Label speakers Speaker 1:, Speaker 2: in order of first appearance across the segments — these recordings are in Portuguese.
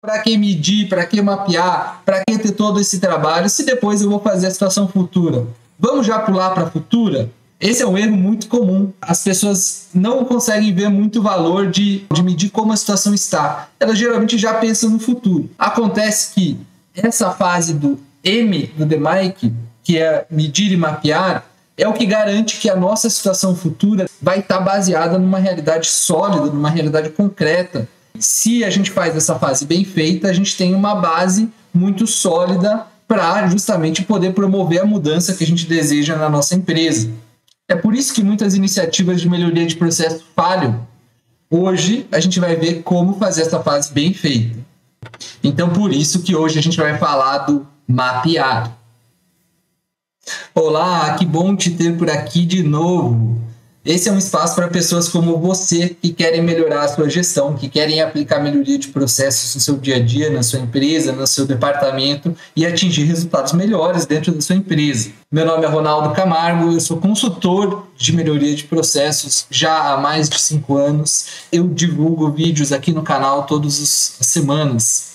Speaker 1: Para que medir, para que mapear, para que ter todo esse trabalho, se depois eu vou fazer a situação futura? Vamos já pular para a futura? Esse é um erro muito comum. As pessoas não conseguem ver muito valor de medir como a situação está. Elas geralmente já pensam no futuro. Acontece que essa fase do M do DMAIC, que é medir e mapear, é o que garante que a nossa situação futura vai estar baseada numa realidade sólida, numa realidade concreta. Se a gente faz essa fase bem feita, a gente tem uma base muito sólida para justamente poder promover a mudança que a gente deseja na nossa empresa. É por isso que muitas iniciativas de melhoria de processo falham. Hoje a gente vai ver como fazer essa fase bem feita. Então, por isso que hoje a gente vai falar do mapear. Olá, que bom te ter por aqui de novo. Esse é um espaço para pessoas como você que querem melhorar a sua gestão, que querem aplicar melhoria de processos no seu dia a dia, na sua empresa, no seu departamento e atingir resultados melhores dentro da sua empresa. Meu nome é Ronaldo Camargo, eu sou consultor de melhoria de processos já há mais de 5 anos. Eu divulgo vídeos aqui no canal todas as semanas.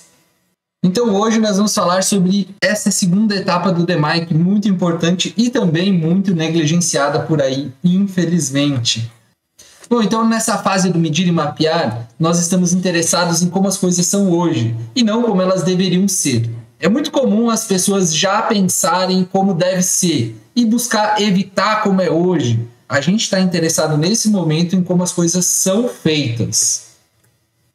Speaker 1: Então hoje nós vamos falar sobre essa segunda etapa do DMAIC, muito importante e também muito negligenciada por aí, infelizmente. Bom, então nessa fase do medir e mapear, nós estamos interessados em como as coisas são hoje e não como elas deveriam ser. É muito comum as pessoas já pensarem como deve ser e buscar evitar como é hoje. A gente está interessado nesse momento em como as coisas são feitas.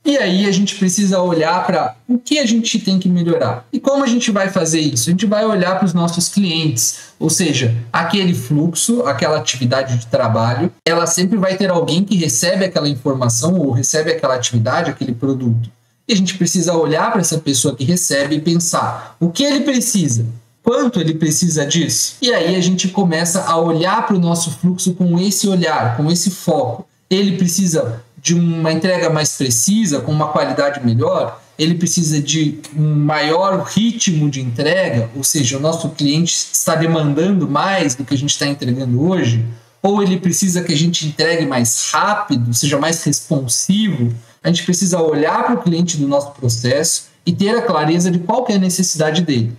Speaker 1: E aí a gente precisa olhar para o que a gente tem que melhorar. E como a gente vai fazer isso? A gente vai olhar para os nossos clientes, ou seja, aquele fluxo, aquela atividade de trabalho, ela sempre vai ter alguém que recebe aquela informação ou recebe aquela atividade, aquele produto. E a gente precisa olhar para essa pessoa que recebe e pensar o que ele precisa, quanto ele precisa disso. E aí a gente começa a olhar para o nosso fluxo com esse olhar, com esse foco. Ele precisa de uma entrega mais precisa, com uma qualidade melhor, ele precisa de um maior ritmo de entrega, ou seja, o nosso cliente está demandando mais do que a gente está entregando hoje, ou ele precisa que a gente entregue mais rápido, seja mais responsivo. A gente precisa olhar para o cliente do nosso processo e ter a clareza de qual que é a necessidade dele.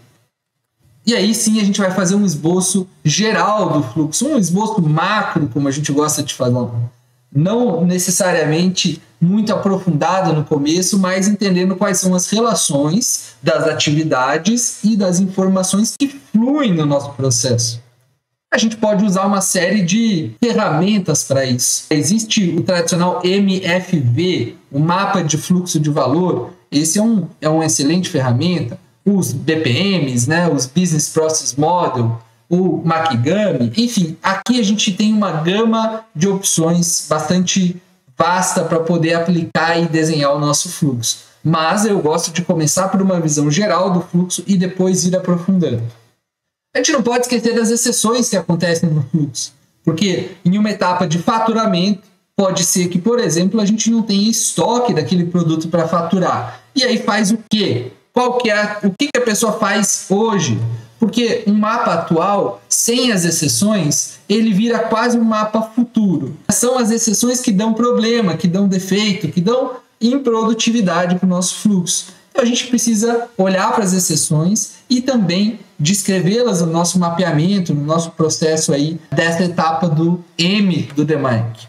Speaker 1: E aí sim a gente vai fazer um esboço geral do fluxo, um esboço macro, como a gente gosta de falar. Não necessariamente muito aprofundado no começo, mas entendendo quais são as relações das atividades e das informações que fluem no nosso processo. A gente pode usar uma série de ferramentas para isso. Existe o tradicional MFV, o mapa de fluxo de valor. Esse é uma excelente ferramenta. Os BPMs, né, os Business Process Model, o Makigami, enfim, aqui a gente tem uma gama de opções bastante vasta para poder aplicar e desenhar o nosso fluxo. Mas eu gosto de começar por uma visão geral do fluxo e depois ir aprofundando. A gente não pode esquecer das exceções que acontecem no fluxo, porque em uma etapa de faturamento, pode ser que, por exemplo, a gente não tenha estoque daquele produto para faturar. E aí faz o quê? O que a pessoa faz hoje? Porque um mapa atual, sem as exceções, ele vira quase um mapa futuro. São as exceções que dão problema, que dão defeito, que dão improdutividade para o nosso fluxo. Então a gente precisa olhar para as exceções e também descrevê-las no nosso mapeamento, no nosso processo aí dessa etapa do M do DMAIC.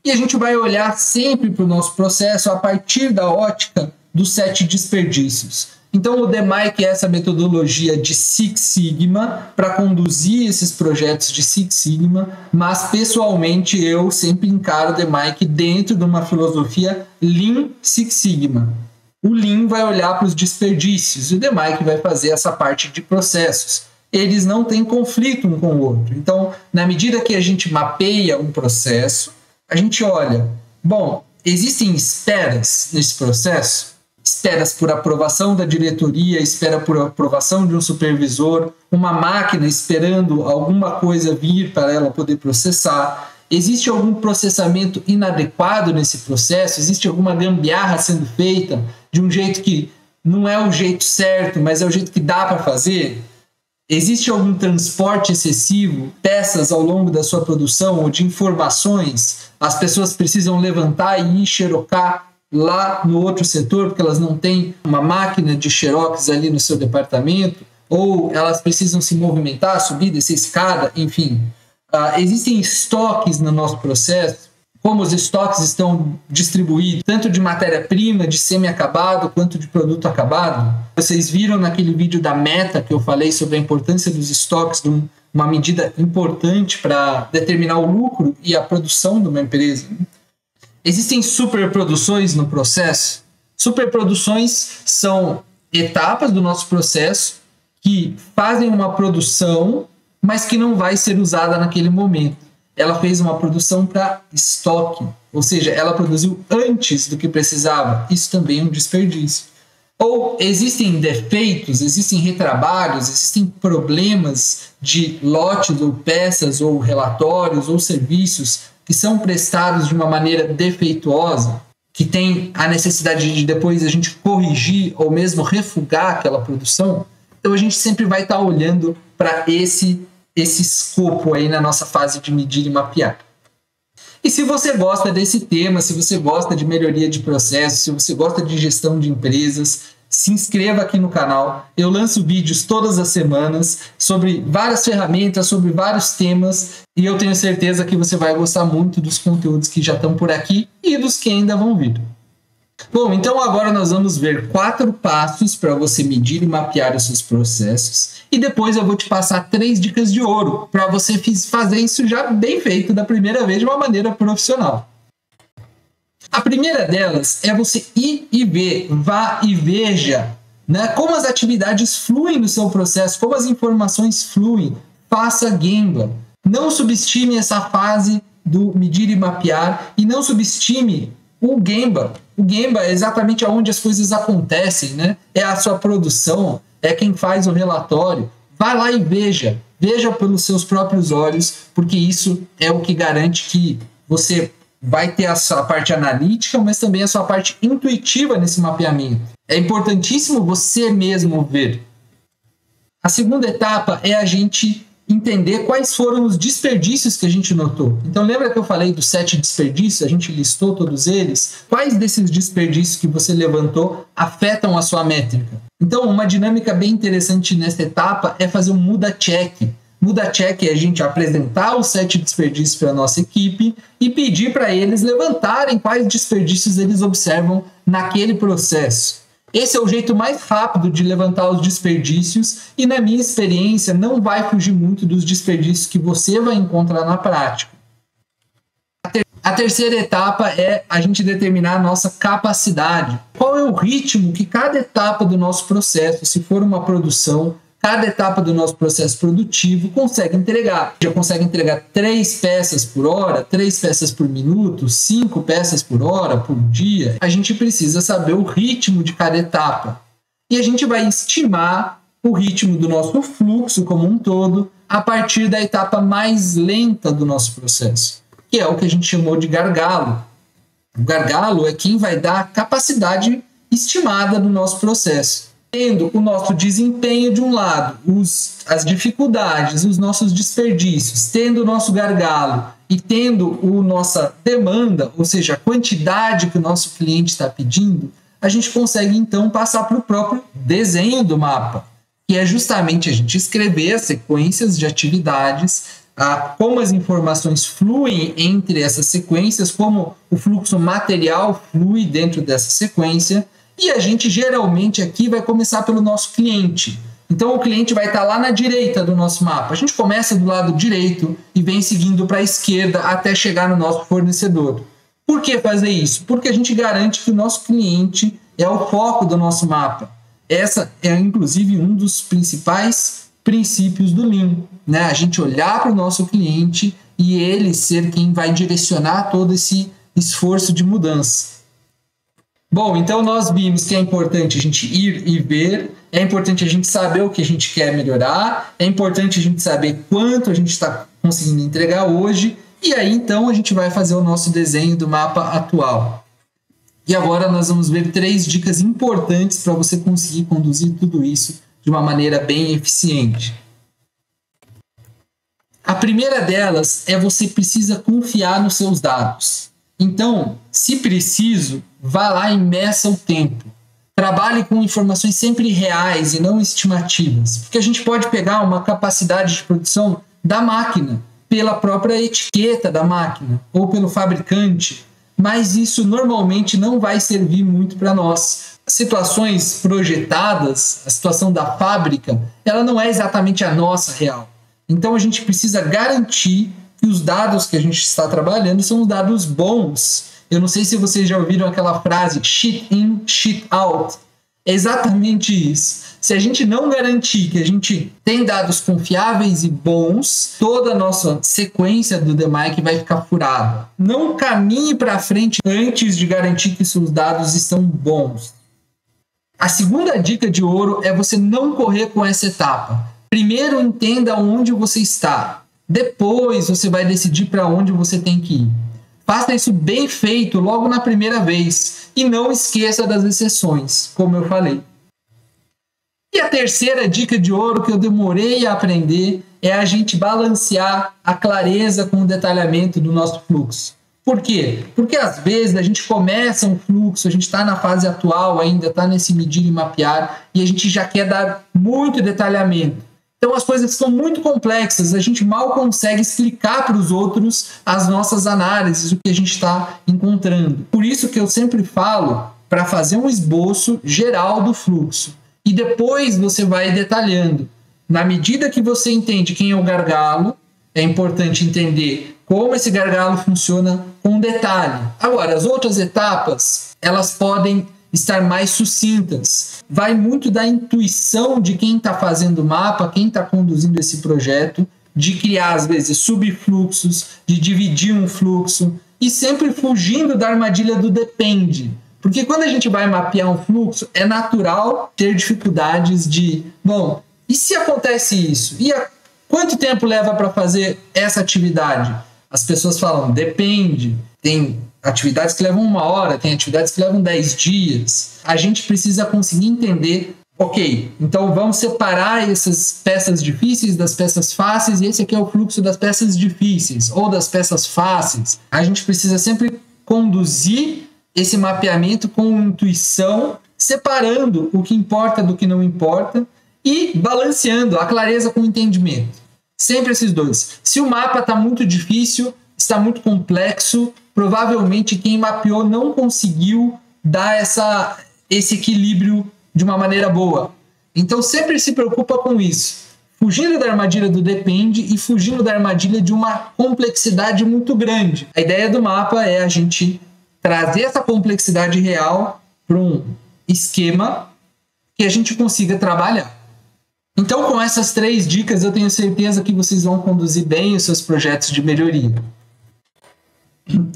Speaker 1: E a gente vai olhar sempre para o nosso processo a partir da ótica dos 7 desperdícios. Então, o DMAIC é essa metodologia de Six Sigma para conduzir esses projetos de Six Sigma, mas, pessoalmente, eu sempre encaro o DMAIC dentro de uma filosofia Lean Six Sigma. O Lean vai olhar para os desperdícios e o DMAIC vai fazer essa parte de processos. Eles não têm conflito um com o outro. Então, na medida que a gente mapeia um processo, a gente olha, bom, existem esperas nesse processo? Esperas por aprovação da diretoria, espera por aprovação de um supervisor, uma máquina esperando alguma coisa vir para ela poder processar. Existe algum processamento inadequado nesse processo? Existe alguma gambiarra sendo feita de um jeito que não é o jeito certo, mas é o jeito que dá para fazer? Existe algum transporte excessivo, peças ao longo da sua produção ou de informações? As pessoas precisam levantar e ir xerocar lá no outro setor, porque elas não têm uma máquina de xerox ali no seu departamento, ou elas precisam se movimentar, subir, descer escada, enfim. Existem estoques no nosso processo, como os estoques estão distribuídos, tanto de matéria-prima, de semi-acabado, quanto de produto acabado. Vocês viram naquele vídeo da meta que eu falei sobre a importância dos estoques, de uma medida importante para determinar o lucro e a produção de uma empresa. Existem superproduções no processo. Superproduções são etapas do nosso processo que fazem uma produção, mas que não vai ser usada naquele momento. Ela fez uma produção para estoque, ou seja, ela produziu antes do que precisava. Isso também é um desperdício. Ou existem defeitos, existem retrabalhos, existem problemas de lotes ou peças ou relatórios ou serviços que são prestados de uma maneira defeituosa, que tem a necessidade de depois a gente corrigir ou mesmo refugar aquela produção. Então a gente sempre vai estar olhando para esse escopo aí na nossa fase de medir e mapear. E se você gosta desse tema, se você gosta de melhoria de processos, se você gosta de gestão de empresas, se inscreva aqui no canal. Eu lanço vídeos todas as semanas sobre várias ferramentas, sobre vários temas, e eu tenho certeza que você vai gostar muito dos conteúdos que já estão por aqui e dos que ainda vão vir. Bom, então agora nós vamos ver 4 passos para você medir e mapear os seus processos, e depois eu vou te passar 3 dicas de ouro para você fazer isso já bem feito da primeira vez de uma maneira profissional. A primeira delas é você ir e ver, vá e veja, né, como as atividades fluem no seu processo, como as informações fluem. Faça Gemba. Não subestime essa fase do medir e mapear e não subestime o Gemba. O Gemba é exatamente onde as coisas acontecem, né? É a sua produção, é quem faz o relatório. Vai lá e veja. Veja pelos seus próprios olhos, porque isso é o que garante que você vai ter a sua parte analítica, mas também a sua parte intuitiva nesse mapeamento. É importantíssimo você mesmo ver. A segunda etapa é a gente entender quais foram os desperdícios que a gente notou. Então lembra que eu falei dos 7 desperdícios? A gente listou todos eles. Quais desses desperdícios que você levantou afetam a sua métrica? Então uma dinâmica bem interessante nessa etapa é fazer um muda-check. Muda-check é a gente apresentar os 7 desperdícios para a nossa equipe e pedir para eles levantarem quais desperdícios eles observam naquele processo. Esse é o jeito mais rápido de levantar os desperdícios e, na minha experiência, não vai fugir muito dos desperdícios que você vai encontrar na prática. A terceira etapa é a gente determinar a nossa capacidade. Qual é o ritmo que cada etapa do nosso processo, se for uma produção, cada etapa do nosso processo produtivo consegue entregar. Já consegue entregar 3 peças por hora, 3 peças por minuto, 5 peças por hora, por dia. A gente precisa saber o ritmo de cada etapa. E a gente vai estimar o ritmo do nosso fluxo como um todo a partir da etapa mais lenta do nosso processo, que é o que a gente chamou de gargalo. O gargalo é quem vai dar a capacidade estimada do nosso processo. Tendo o nosso desempenho de um lado, as dificuldades, os nossos desperdícios, tendo o nosso gargalo e tendo a nossa demanda, ou seja, a quantidade que o nosso cliente está pedindo, a gente consegue então passar para o próprio desenho do mapa, que é justamente a gente escrever as sequências de atividades, como as informações fluem entre essas sequências, como o fluxo material flui dentro dessa sequência. E a gente geralmente aqui vai começar pelo nosso cliente. Então o cliente vai estar lá na direita do nosso mapa. A gente começa do lado direito e vem seguindo para a esquerda até chegar no nosso fornecedor. Por que fazer isso? Porque a gente garante que o nosso cliente é o foco do nosso mapa. Essa é inclusive um dos principais princípios do Lean, né? A gente olhar para o nosso cliente e ele ser quem vai direcionar todo esse esforço de mudança. Bom, então nós vimos que é importante a gente ir e ver, é importante a gente saber o que a gente quer melhorar, é importante a gente saber quanto a gente está conseguindo entregar hoje, e aí então a gente vai fazer o nosso desenho do mapa atual. E agora nós vamos ver 3 dicas importantes para você conseguir conduzir tudo isso de uma maneira bem eficiente. A primeira delas é você precisa confiar nos seus dados. Então, se preciso, vá lá e meça o tempo. Trabalhe com informações sempre reais e não estimativas, porque a gente pode pegar uma capacidade de produção da máquina, pela própria etiqueta da máquina ou pelo fabricante, mas isso normalmente não vai servir muito para nós. Situações projetadas, a situação da fábrica, ela não é exatamente a nossa real. Então a gente precisa garantir que os dados que a gente está trabalhando são dados bons. Eu não sei se vocês já ouviram aquela frase shit in, shit out. É exatamente isso. Se a gente não garantir que a gente tem dados confiáveis e bons, toda a nossa sequência do DMAIC vai ficar furada. Não caminhe para frente antes de garantir que seus dados estão bons. A segunda dica de ouro é você não correr com essa etapa. Primeiro entenda onde você está. Depois você vai decidir para onde você tem que ir. Faça isso bem feito logo na primeira vez e não esqueça das exceções, como eu falei. E a terceira dica de ouro que eu demorei a aprender é a gente balancear a clareza com o detalhamento do nosso fluxo. Por quê? Porque às vezes a gente começa um fluxo, a gente está na fase atual ainda, está nesse medir e mapear, e a gente já quer dar muito detalhamento. Então as coisas são muito complexas, a gente mal consegue explicar para os outros as nossas análises, o que a gente está encontrando. Por isso que eu sempre falo para fazer um esboço geral do fluxo. E depois você vai detalhando. Na medida que você entende quem é o gargalo, é importante entender como esse gargalo funciona com detalhe. Agora, as outras etapas, elas podem estar mais sucintas. Vai muito da intuição de quem está fazendo o mapa, quem está conduzindo esse projeto, de criar, às vezes, subfluxos, de dividir um fluxo, e sempre fugindo da armadilha do depende. Porque quando a gente vai mapear um fluxo, é natural ter dificuldades de, bom, e se acontece isso? E quanto tempo leva para fazer essa atividade? As pessoas falam, depende. Tem atividades que levam 1 hora, tem atividades que levam 10 dias. A gente precisa conseguir entender, ok, então vamos separar essas peças difíceis das peças fáceis, e esse aqui é o fluxo das peças difíceis ou das peças fáceis. A gente precisa sempre conduzir esse mapeamento com intuição, separando o que importa do que não importa e balanceando a clareza com o entendimento. Sempre esses dois. Se o mapa está muito difícil, está muito complexo, provavelmente quem mapeou não conseguiu dar esse equilíbrio de uma maneira boa. Então sempre se preocupa com isso. Fugindo da armadilha do depende e fugindo da armadilha de uma complexidade muito grande. A ideia do mapa é a gente trazer essa complexidade real para um esquema que a gente consiga trabalhar. Então, com essas 3 dicas, eu tenho certeza que vocês vão conduzir bem os seus projetos de melhoria.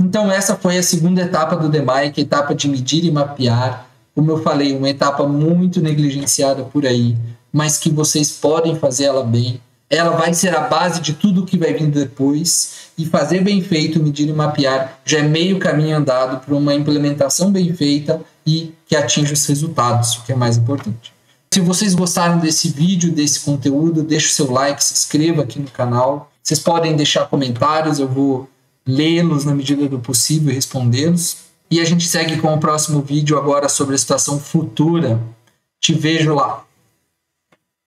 Speaker 1: Então, essa foi a segunda etapa do DMAIC, a etapa de medir e mapear. Como eu falei, uma etapa muito negligenciada por aí, mas que vocês podem fazer ela bem. Ela vai ser a base de tudo que vai vir depois, e fazer bem feito, medir e mapear, já é meio caminho andado para uma implementação bem feita e que atinja os resultados, o que é mais importante. Se vocês gostaram desse vídeo, desse conteúdo, deixe o seu like, se inscreva aqui no canal. Vocês podem deixar comentários, eu vou lê-los na medida do possível e respondê-los. E a gente segue com o próximo vídeo agora sobre a situação futura. Te vejo lá.